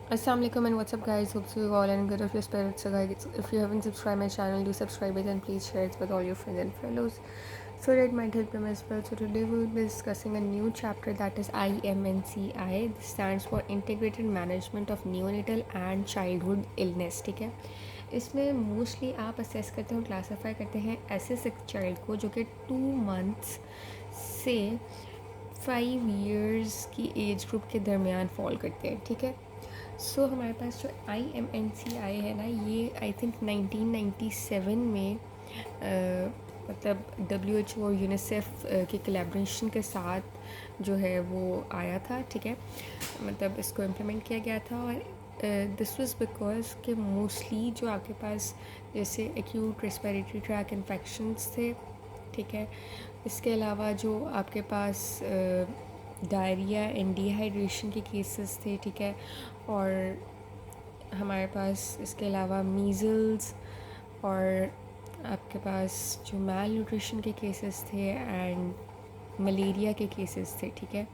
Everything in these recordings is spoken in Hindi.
Assalamualaikum and what's up guys, hope you all and good of your spirits. So guys, if you haven't subscribed my channel, do subscribe it and please share it with all your friends and fellows so that it might help them as well. So today we will be discussing a new chapter, that is IMNCI. This stands for Integrated Management of Neonatal and Childhood Illness. ठीक है, इसमें मोस्टली आप असेस करते हो, क्लासीफाई करते हैं ऐसे सिक चाइल्ड को जो कि 2 मंथ्स से 5 years की एज ग्रुप के दरमियान फॉल करते हैं. ठीक है, हमारे पास जो IMNCI है ना, ये आई थिंक 1997 में मतलब WHO और यूनिसेफ के कोलैबोरेशन के साथ जो है वो आया था. ठीक है, मतलब इसको इम्प्लीमेंट किया गया था. और दिस वाज बिकॉज के मोस्टली जो आपके पास जैसे एक्यूट रेस्पिरेटरी ट्रैक इन्फेक्शंस थे. ठीक है, इसके अलावा जो आपके पास डायरिया एंड डिहाइड्रेशन के केसेस थे. ठीक है, और हमारे पास इसके अलावा मीज़ल्स और आपके पास जो मैल न्यूट्रिशन के केसेस थे एंड मलेरिया के केसेस थे. ठीक है,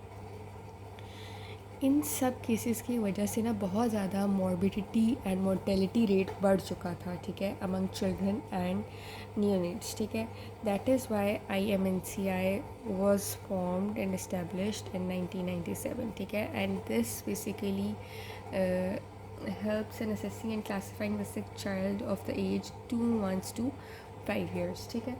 इन सब केसेस की वजह से ना बहुत ज़्यादा मॉर्बिडिटी एंड मोर्टेलिटी रेट बढ़ चुका था. ठीक है, अमंग चिल्ड्रन एंड नियोनेट्स. ठीक है, that is why IMNCI was formed and established in 1997. ठीक है, and this basically helps in assessing and classifying the sick child of the age 2 months to 5 years. ठीक है,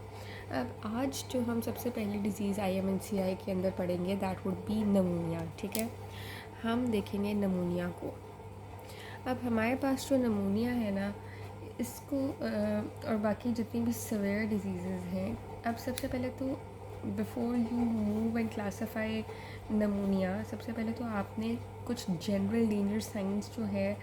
अब आज जो हम सबसे पहली डिज़ीज़ IMNCI के अंदर पढ़ेंगे दैट वुड बी नमूनिया. ठीक है, हम देखेंगे नमूनिया को. अब हमारे पास जो नमूनिया है ना, इसको और बाकी जितनी भी सवेयर डिजीज़ हैं, अब सबसे पहले तो before you move and classify नमूनिया, सबसे पहले तो आपने कुछ जनरल डेंजर साइंस जो है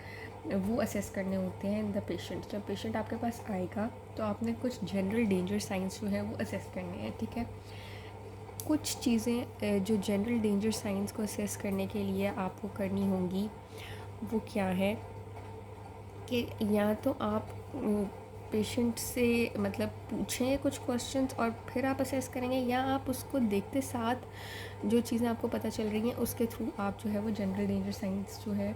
वो असेस करने होते हैं इन द पेशेंट. जब पेशेंट आपके पास आएगा तो आपने कुछ जनरल डेंजर साइंस जो है वो असेस करने हैं. ठीक है, कुछ चीज़ें जो जनरल डेंजर साइंस को असेस करने के लिए आपको करनी होंगी वो क्या है कि या तो आप पेशेंट से मतलब पूछें कुछ क्वेश्चंस और फिर आप असेस करेंगे, या आप उसको देखते साथ जो चीज़ें आपको पता चल रही हैं उसके थ्रू आप जो है वो जनरल डेंजर साइंस जो है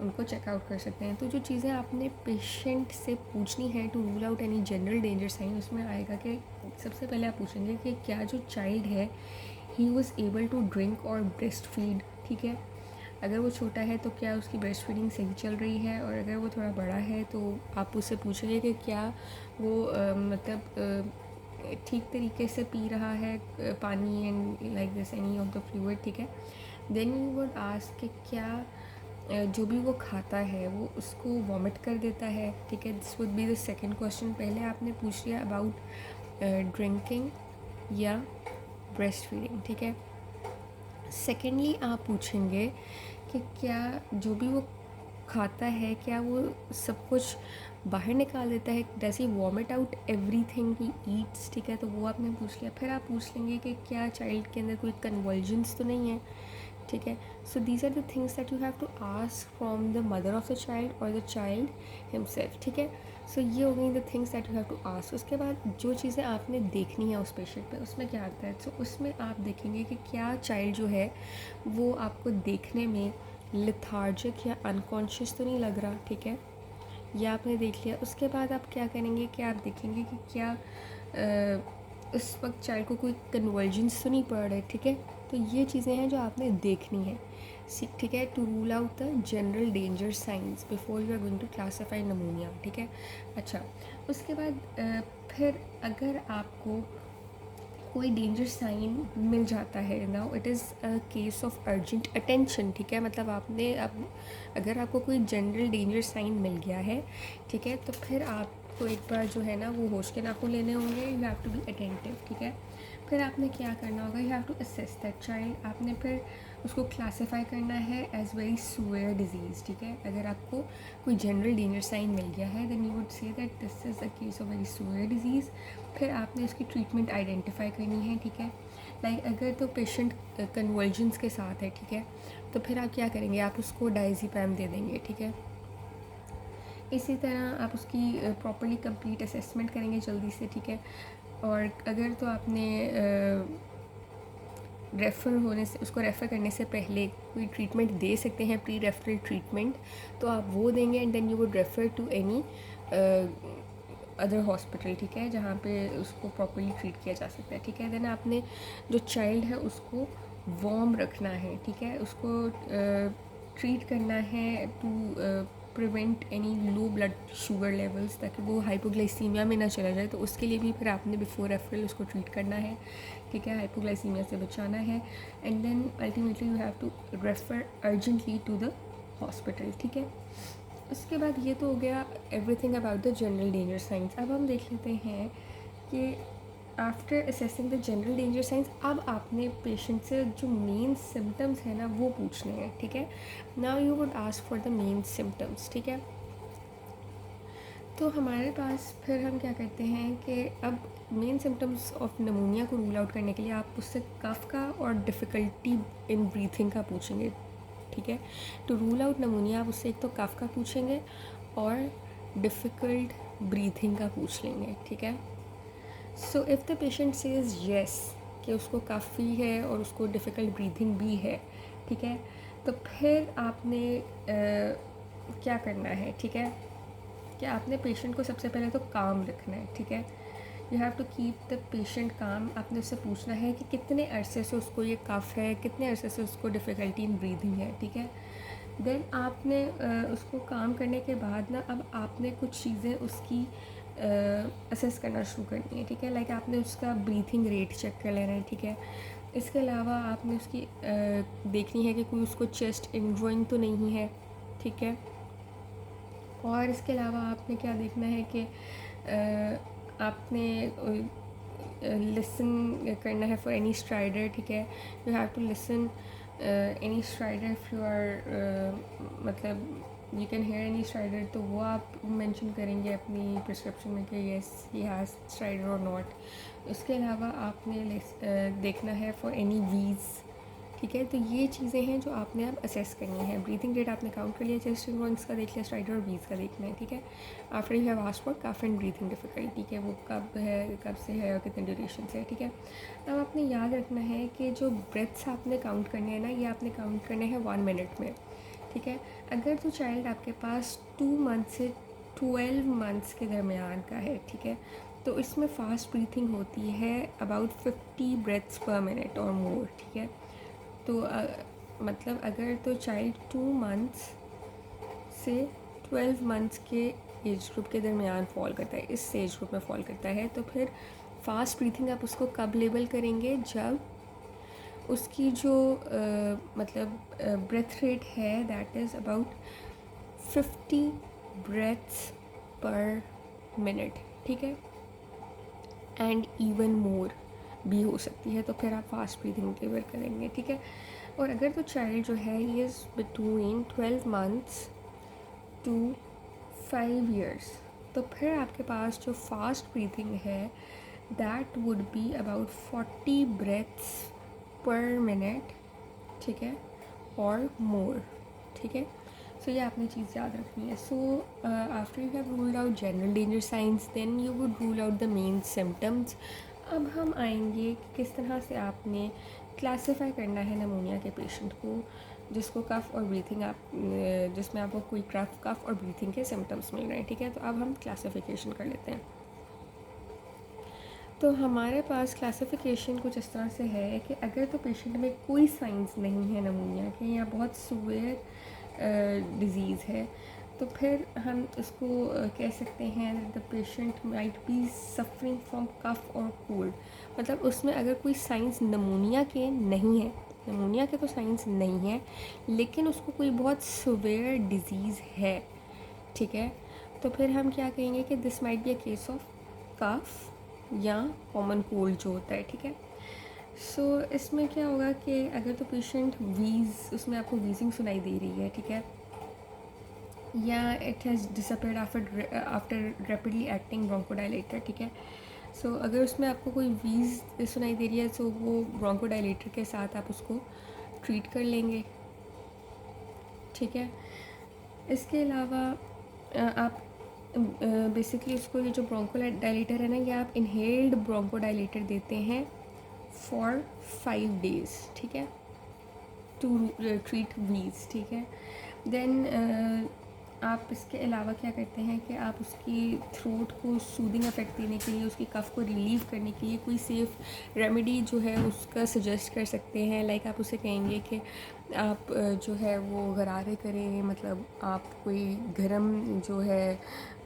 उनको चेकआउट कर सकते हैं. तो जो चीज़ें आपने पेशेंट से पूछनी है to rule out any general danger sign, उसमें आएगा कि सबसे पहले आप पूछेंगे कि क्या जो चाइल्ड है he was able to drink और ब्रेस्ट फीड. ठीक है, अगर वो छोटा है तो क्या उसकी ब्रेस्ट फीडिंग सही चल रही है, और अगर वो थोड़ा बड़ा है तो आप उससे पूछेंगे कि क्या वो मतलब ठीक तरीके से पी रहा है पानी and like this any of the fluid. ठीक है, देन यू वुड आस्क कि क्या जो भी वो खाता है वो उसको वॉमिट कर देता है. ठीक है, this would be the second question. पहले आपने पूछ लिया अबाउट ड्रिंकिंग या ब्रेस्ट फीडिंग. ठीक है, सेकेंडली आप पूछेंगे कि क्या जो भी वो खाता है क्या वो सब कुछ बाहर निकाल देता है, does he vomit out everything he eats. ठीक है, तो वो आपने पूछ लिया. फिर आप पूछ लेंगे कि क्या चाइल्ड के अंदर कोई कन्वल्जन्स तो नहीं है. ठीक है, so these are the things that you have to ask from the mother of the child और द चाइल्ड हिमसेल्फ. ठीक है, सो ये हो गई the things that you have to ask. उसके बाद जो चीज़ें आपने देखनी है उस पेशेंट पे, उसमें क्या आता है. सो उसमें आप देखेंगे कि क्या चाइल्ड जो है वो आपको देखने में लिथार्जिक या अनकॉन्शियस तो नहीं लग रहा. ठीक है, यह आपने देख लिया. उसके बाद आप क्या करेंगे कि आप देखेंगे कि क्या उस वक्त चाइल्ड को कोई कन्वर्जेंस तो नहीं पड़ रहे. ठीक है, तो ये चीज़ें हैं जो आपने देखनी है. ठीक है, to rule out the general danger signs before you are going to classify pneumonia. ठीक है, अच्छा, उसके बाद फिर अगर आपको कोई डेंजर साइन मिल जाता है, now it is a case of urgent attention. ठीक है, मतलब आपने अब अगर आपको कोई जनरल डेंजर साइन मिल गया है, ठीक है, तो फिर आपको एक बार जो है ना वो होश के नाखून लेने होंगे. You have to be attentive. ठीक है, फिर आपने क्या करना होगा, you have to assess that child. आपने फिर उसको क्लासीफाई करना है एज वेरी सुवेयर डिजीज़. ठीक है, अगर आपको कोई जनरल डेंजर साइन मिल गया है then you would say that this is a case of very severe disease. फिर आपने उसकी ट्रीटमेंट आइडेंटिफाई करनी है. ठीक है, लाइक अगर तो पेशेंट कन्वर्जेंस के साथ है, ठीक है, तो फिर आप क्या करेंगे, आप उसको डायज़ीपैम दे देंगे. ठीक है, इसी तरह आप उसकी प्रॉपर्ली कंप्लीट असेसमेंट करेंगे जल्दी से. ठीक है, और अगर तो आपने उसको रेफ़र करने से पहले कोई ट्रीटमेंट दे सकते हैं, प्री रेफरल ट्रीटमेंट, तो आप वो देंगे and then you would refer to any other hospital, ठीक है, जहाँ पे उसको प्रॉपर्ली ट्रीट किया जा सकता है, ठीक है। देन आपने जो चाइल्ड है उसको वार्म रखना है, ठीक है, उसको ट्रीट करना है to prevent any low blood sugar levels, ताकि वो हाइपोग्लाइसीमिया में ना चला जाए। तो उसके लिए भी फिर आपने बिफोर रेफरल उसको ट्रीट करना है, ठीक है, हाइपोग्लाइसीमिया से बचाना है। And then ultimately you have to refer urgently to the hospital, ठीक है। उसके बाद ये तो हो गया everything about the general danger signs. अब हम देख लेते हैं कि after assessing the general danger signs अब आपने पेशेंट से जो मेन सिम्टम्स हैं ना वो पूछने हैं, ठीक है। Now you would ask for the main symptoms, ठीक है। तो हमारे पास फिर हम क्या करते हैं कि अब मेन सिम्टम्स ऑफ नमूनिया को रूल आउट करने के लिए आप उससे कफ का और डिफ़िकल्टी इन ब्रीथिंग का पूछेंगे, ठीक है। टू रूल आउट नमूनिया आप उससे एक तो कफ का पूछेंगे और डिफ़िकल्ट ब्रीथिंग का पूछ लेंगे, ठीक है। So if the patient says yes कि उसको काफ़ी है और उसको डिफ़िकल्ट ब्रीथिंग भी है, ठीक है, तो फिर आपने क्या करना है, ठीक है, कि आपने पेशेंट को सबसे पहले तो काम रखना है, ठीक है। You have to keep the patient calm. आपने उससे पूछना है कि कितने अरसे से उसको ये कफ है, कितने अरसे से उसको डिफ़िकल्टी इन ब्रीदिंग है, ठीक है। देन आपने उसको काम करने के बाद ना अब आपने कुछ चीज़ें उसकी असेस करना शुरू करनी है, ठीक है। लाइक आपने उसका ब्रीथिंग रेट चेक कर लेना है, ठीक है। इसके अलावा आपने उसकी देखनी है कि कोई उसको चेस्ट इनग्रोइंग तो नहीं है, ठीक है। और इसके अलावा आपने क्या देखना है कि आपने लिसन करना है फॉर एनी स्ट्राइडर, ठीक है। You have to listen any stridor if you are मतलब you can hear any stridor, तो वो आप मेंशन करेंगे अपनी प्रिस्क्रिप्शन में कि येस ही हैज़ स्ट्राइडर और नॉट। उसके अलावा आपने देखना है फॉर एनी वीज़, ठीक है। तो ये चीज़ें हैं जो आपने अब असेस करनी है। ब्रीथिंग रेट आपने काउंट कर लिया, चेस्ट इनवॉइस का देख लिया, स्ट्राइडर और वीज़ का देखना है, ठीक है। After you have asked for cough and breathing difficulty के वो कब है, कब से है और कितने ड्यूरेशन से है, ठीक है। अब आपने याद रखना है कि जो ब्रेथ्स आपने काउंट करने हैं ना, ये आपने काउंट करने हैं 1 मिनट में, ठीक है। अगर तो चाइल्ड आपके पास 2 मंथ से 12 मंथ्स के दरमियान का है, ठीक है, तो इसमें फ़ास्ट ब्रीथिंग होती है अबाउट 50 ब्रेथ्स पर मिनट और मोर, ठीक है। तो मतलब अगर तो चाइल्ड 2 मंथ्स से 12 मंथ्स के एज ग्रुप के दरमियान फॉल करता है, इस एज ग्रुप में फॉल करता है, तो फिर फास्ट ब्रीथिंग आप उसको कब लेबल करेंगे, जब उसकी जो मतलब ब्रेथ रेट है that is about 50 breaths per minute, ठीक है, एंड इवन मोर भी हो सकती है, तो फिर आप फास्ट ब्रीथिंग लेवल करेंगे, ठीक है। और अगर तो चाइल्ड जो है he is between 12 months to 5 years, तो फिर आपके पास जो फास्ट ब्रीथिंग है that would be about 40 breaths per minute, ठीक है, और मोर, ठीक है। सो ये आपने चीज़ याद रखनी है। So after you have ruled out general danger signs then you would rule out the main symptoms. अब हम आएंगे कि किस तरह से आपने क्लासिफाई करना है नमूनिया के पेशेंट को जिसको कफ़ और ब्रीथिंग जिसमें आपको कोई कफ़ और ब्रीथिंग के सिम्टम्स मिल रहे हैं, ठीक है। तो अब हम क्लासिफिकेशन कर लेते हैं। तो हमारे पास क्लासिफिकेशन कुछ इस तरह से है कि अगर तो पेशेंट में कोई साइंस नहीं है नमूनिया के या बहुत सीवियर डिज़ीज़ है, तो फिर हम इसको कह सकते हैं the patient might be suffering from cough और कोल्ड। मतलब उसमें अगर कोई साइंस नमूनिया के नहीं है, नमूनिया के तो साइंस नहीं है, लेकिन उसको कोई बहुत सीवियर डिज़ीज़ है, ठीक है, तो फिर हम क्या कहेंगे कि this might be a case of cough या कॉमन कोल्ड जो होता है, ठीक है। सो इसमें क्या होगा कि अगर तो पेशेंट उसमें आपको वीजिंग सुनाई दे रही है, ठीक है, या it has disappeared after rapidly acting bronchodilator, ठीक है। सो अगर उसमें आपको कोई वीज़ सुनाई दे रही है तो वो ब्रोंकोडाइलेटर के साथ आप उसको ट्रीट कर लेंगे, ठीक है। इसके अलावा आप बेसिकली उसको ये जो ब्रोंकोडाइलेटर है ना, ये आप इनहेल्ड ब्रोंकोडाइलेटर देते हैं फॉर 5 डेज़, ठीक है, टू ट्रीट वीज, ठीक है। देन आप इसके अलावा क्या करते हैं कि आप उसकी थ्रोट को सूदिंग इफेक्ट देने के लिए, उसकी कफ़ को रिलीव करने के लिए कोई सेफ़ रेमेडी जो है उसका सजेस्ट कर सकते हैं। लाइक आप उसे कहेंगे कि आप जो है वो गरारे करें, मतलब आप कोई गर्म जो है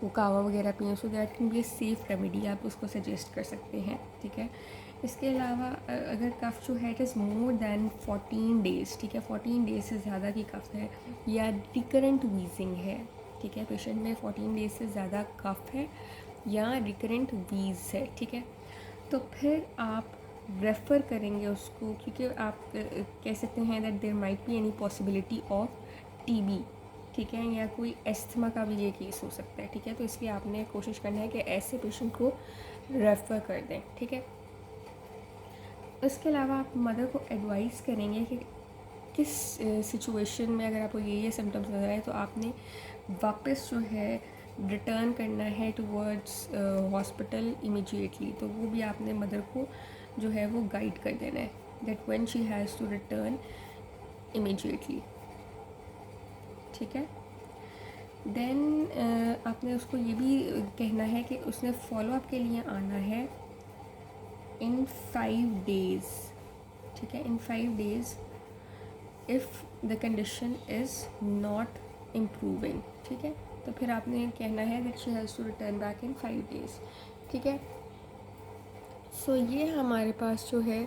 वो कावा वगैरह पिएँ, so that can be A safe remedy, आप उसको सजेस्ट कर सकते हैं, ठीक है। इसके अलावा अगर कफ़ जो है it is more than 14 days, ठीक है, 14 डेज़ से ज़्यादा की कफ़ है या रिकरेंट वीजिंग है, ठीक है, पेशेंट में 14 डेज़ से ज़्यादा कफ़ है या रिकरेंट वीज़ है, ठीक है, तो फिर आप रेफ़र करेंगे उसको, क्योंकि आप कह सकते हैं that there might be any possibility of TB, ठीक है, या कोई एस्थमा का भी ये केस हो सकता है, ठीक है। तो इसलिए आपने कोशिश करना है कि ऐसे पेशेंट को रेफ़र कर दें, ठीक है। इसके अलावा आप मदर को एडवाइस करेंगे कि किस सिचुएशन में अगर आपको ये सिम्टम्स नज़र आए तो आपने वापस जो है रिटर्न करना है टुवर्ड्स हॉस्पिटल इमीडिएटली। तो वो भी आपने मदर को जो है वो गाइड कर देना है that when she has to return immediately, ठीक है। देन आपने उसको ये भी कहना है कि उसने फॉलोअप के लिए आना है इन 5 डेज़, ठीक है, in 5 days if the condition is not improving, ठीक है। तो फिर आपने कहना है that she has to return back in 5 days, ठीक है। सो ये हमारे पास जो है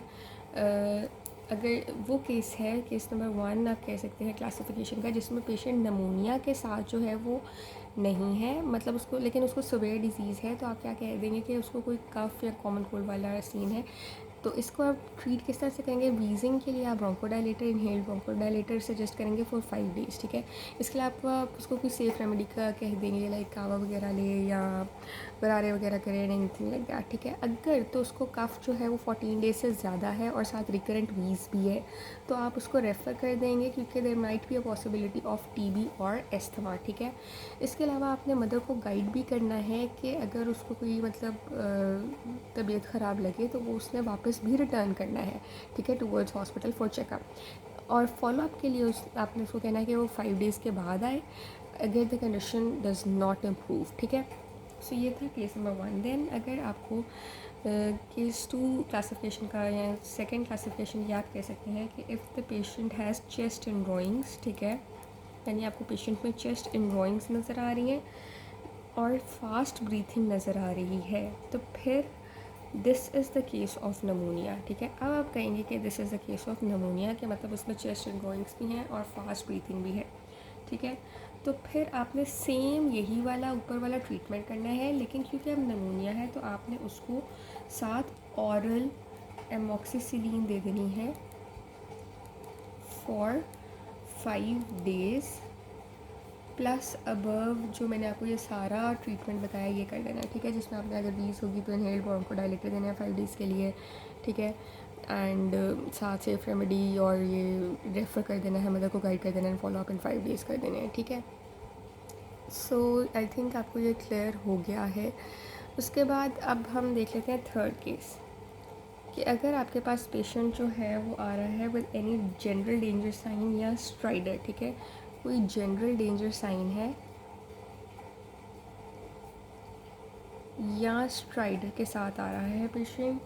अगर वो केस है, केस नंबर 1 आप कह सकते हैं क्लासिफिकेशन का, जिसमें पेशेंट नमूनिया के साथ जो है वो नहीं है, मतलब उसको, लेकिन उसको सीवियर डिजीज़ है, तो आप क्या कह देंगे कि उसको कोई कफ या कॉमन कोल्ड वाला सीन है। तो इसको आप ट्रीट किस तरह से करेंगे, वीजिंग के लिए आप ब्रोंकोडायलेटर, इनहेल्ड ब्रोंकोडायलेटर सजेस्ट करेंगे फॉर 5 डेज़, ठीक है। इसके अलावा आप उसको कोई सेफ़ रेमेडी का कह देंगे, लाइक कावा वगैरह ले या गरारे वगैरह करें, एनीथिंग लाइक दैट, ठीक है। अगर तो उसको कफ जो है वो 14 डेज से ज़्यादा है और साथ रिकरेंट वीज भी है, तो आप उसको रेफ़र कर देंगे, क्योंकि there might be a possibility of TB और एस्थमा, ठीक है। इसके अलावा आपने मदर को गाइड भी करना है कि अगर उसको कोई मतलब तबीयत ख़राब लगे तो वो उसने वापस भी रिटर्न करना है, ठीक है, टुवर्ड्स हॉस्पिटल फॉर चेकअप। और फॉलोअप के लिए उस आपने उसको कहना है कि वो 5 डेज़ के बाद आए अगर the condition does not improve, ठीक है। सो ये था केस नंबर 1। देन अगर आपको केस 2 क्लासिफिकेशन का या सेकेंड क्लासिफिकेशन ये आप कह सकते हैं कि if the patient has chest in drawings, ठीक है, यानी आपको पेशेंट में चेस्ट इन ड्राइंग्स नज़र आ रही हैं और फास्ट ब्रीथिंग नज़र आ रही है, तो फिर this is the case of pneumonia, ठीक है। अब आप कहेंगे कि this is the case of pneumonia, कि मतलब उसमें चेस्ट एंड ड्राइंग्स भी हैं और फास्ट ब्रीथिंग भी है, ठीक है। तो फिर आपने सेम यही वाला ऊपर वाला ट्रीटमेंट करना है, लेकिन क्योंकि अब नमोनिया है तो आपने उसको साथ ऑरल एमोक्सिसिलिन दे देनी है फॉर 5 डेज़ प्लस अबव जो मैंने आपको ये सारा ट्रीटमेंट बताया ये कर देना है, ठीक है। जिसमें आपने अगर 20 होगी तो इनहेल्ड ब्रोंकोडायलेटर देना है 5 डेज़ के लिए, ठीक है। एंड साथ सेफ रेमेडी और ये रेफ़र कर देना है, मदर को गाइड कर देना है, फॉलो अप इन 5 डेज़ कर देने हैं, ठीक है। सो आई थिंक आपको ये क्लियर हो गया है। उसके बाद अब हम देख लेते हैं थर्ड केस, कि अगर आपके पास पेशेंट जो है वो आ रहा है with any general danger sign या स्ट्राइडर, ठीक है, कोई जनरल डेंजर साइन है या स्ट्राइडर के साथ आ रहा है पेशेंट,